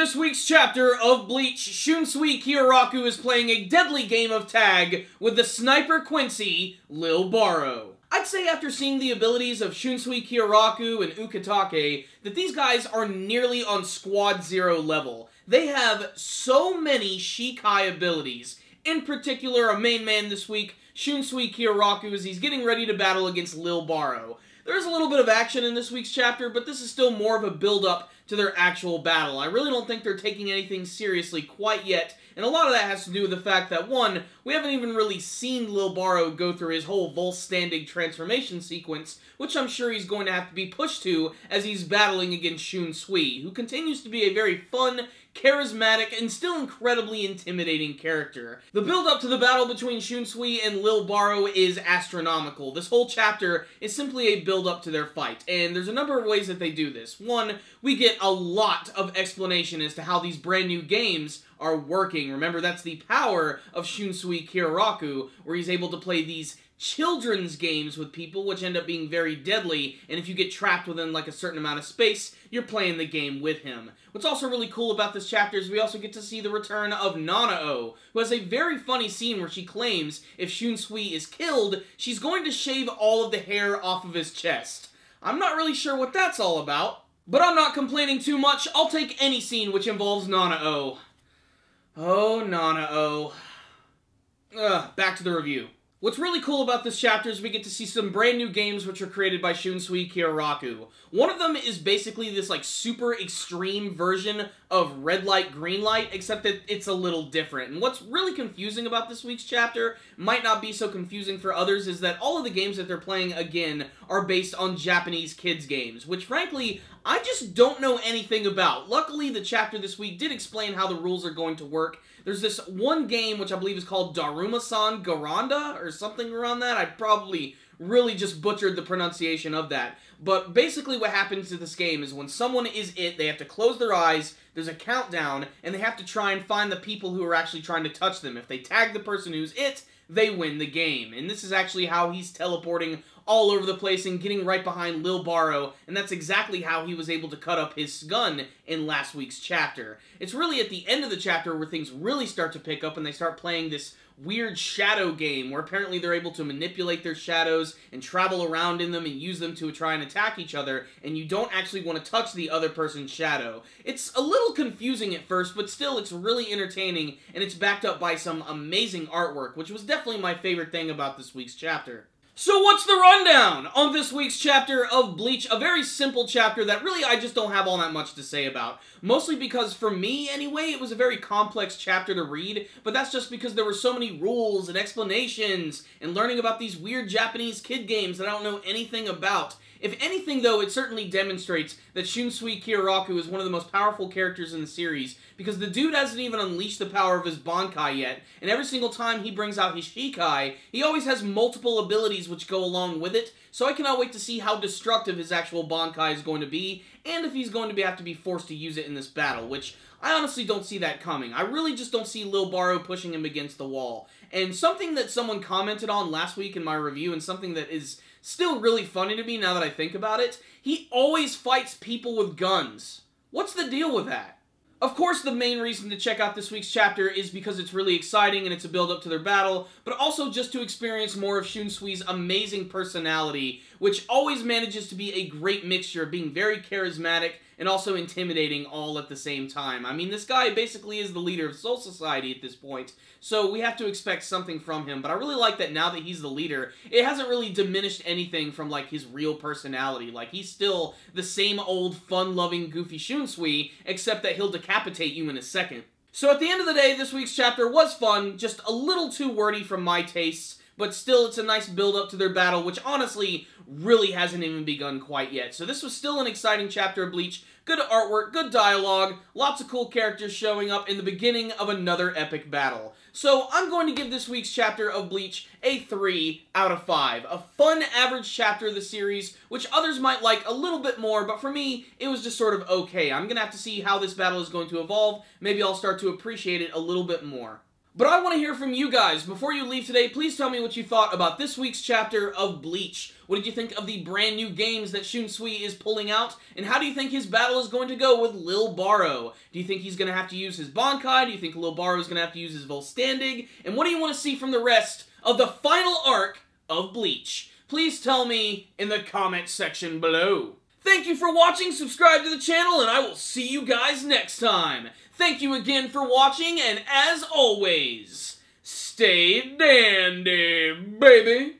this week's chapter of Bleach, Shunsui Kyoraku is playing a deadly game of tag with the sniper Quincy, Lil Baro. I'd say after seeing the abilities of Shunsui Kyoraku and Ukitake, that these guys are nearly on Squad Zero level. They have so many Shikai abilities. In particular, a main man this week, Shunsui Kyoraku, as he's getting ready to battle against Lil Baro. There's a little bit of action in this week's chapter, but this is still more of a build-up to their actual battle. I really don't think they're taking anything seriously quite yet, and a lot of that has to do with the fact that, one, we haven't even really seen Lil Baro go through his whole Volständig transformation sequence, which I'm sure he's going to have to be pushed to as he's battling against Shunsui, who continues to be a very fun, charismatic, and still incredibly intimidating character. The build-up to the battle between Shunsui and Lil Baro is astronomical. This whole chapter is simply a build-up to their fight, and there's a number of ways that they do this. One, we get a lot of explanation as to how these brand new games are working. Remember, that's the power of Shunsui Kyoraku, where he's able to play these children's games with people, which end up being very deadly, and if you get trapped within like a certain amount of space, you're playing the game with him. What's also really cool about this chapter is we also get to see the return of Nanao, who has a very funny scene where she claims if Shunsui is killed, she's going to shave all of the hair off of his chest. I'm not really sure what that's all about, but I'm not complaining too much. I'll take any scene which involves Nanao. Oh, Nanao. Back to the review. What's really cool about this chapter is we get to see some brand new games which are created by Shunsui Kyoraku. One of them is basically this like super extreme version of red light, green light, except that it's a little different. And what's really confusing about this week's chapter, might not be so confusing for others, is that all of the games that they're playing, again, are based on Japanese kids games, which frankly, I just don't know anything about. Luckily, the chapter this week did explain how the rules are going to work. There's this one game, which I believe is called Daruma-san Garanda, or something around that. I probably really just butchered the pronunciation of that. But basically what happens to this game is when someone is it, they have to close their eyes, there's a countdown, and they have to try and find the people who are actually trying to touch them. If they tag the person who's it, they win the game. And this is actually how he's teleporting all over the place and getting right behind Lil Baro, and that's exactly how he was able to cut up his gun in last week's chapter. It's really at the end of the chapter where things really start to pick up and they start playing this weird shadow game where apparently they're able to manipulate their shadows and travel around in them and use them to try and attack each other, and you don't actually want to touch the other person's shadow. It's a little confusing at first, but still it's really entertaining, and it's backed up by some amazing artwork, which was definitely my favorite thing about this week's chapter. So what's the rundown on this week's chapter of Bleach? A very simple chapter that really I just don't have all that much to say about. Mostly because, for me anyway, it was a very complex chapter to read, but that's just because there were so many rules and explanations and learning about these weird Japanese kid games that I don't know anything about. If anything, though, it certainly demonstrates that Shunsui Kyoraku is one of the most powerful characters in the series, because the dude hasn't even unleashed the power of his Bankai yet, and every single time he brings out his Shikai, he always has multiple abilities which go along with it, so I cannot wait to see how destructive his actual Bankai is going to be, and if he's going to have to be forced to use it in this battle, which I honestly don't see that coming. I really just don't see Lil Baro pushing him against the wall. And something that someone commented on last week in my review, and something that is still really funny to me now that I think about it, he always fights people with guns. What's the deal with that? Of course, the main reason to check out this week's chapter is because it's really exciting and it's a build-up to their battle, but also just to experience more of Shunsui's amazing personality, which always manages to be a great mixture of being very charismatic and also intimidating all at the same time. I mean, this guy basically is the leader of Soul Society at this point, so we have to expect something from him, but I really like that now that he's the leader, it hasn't really diminished anything from, like, his real personality. Like, he's still the same old fun-loving, goofy Shunsui, except that he'll decapitate you in a second. So at the end of the day, this week's chapter was fun, just a little too wordy for my tastes, but still it's a nice build-up to their battle, which honestly really hasn't even begun quite yet. So this was still an exciting chapter of Bleach. Good artwork, good dialogue, lots of cool characters showing up in the beginning of another epic battle. So I'm going to give this week's chapter of Bleach a 3 out of 5. A fun average chapter of the series, which others might like a little bit more, but for me, it was just sort of okay. I'm going to have to see how this battle is going to evolve. Maybe I'll start to appreciate it a little bit more. But I want to hear from you guys. Before you leave today, please tell me what you thought about this week's chapter of Bleach. What did you think of the brand new games that Shunsui is pulling out? And how do you think his battle is going to go with Lil Baro? Do you think he's going to have to use his Bankai? Do you think Lil Baro is going to have to use his Volstandig? And what do you want to see from the rest of the final arc of Bleach? Please tell me in the comment section below. Thank you for watching, subscribe to the channel, and I will see you guys next time. Thank you again for watching, and as always, stay dandy, baby!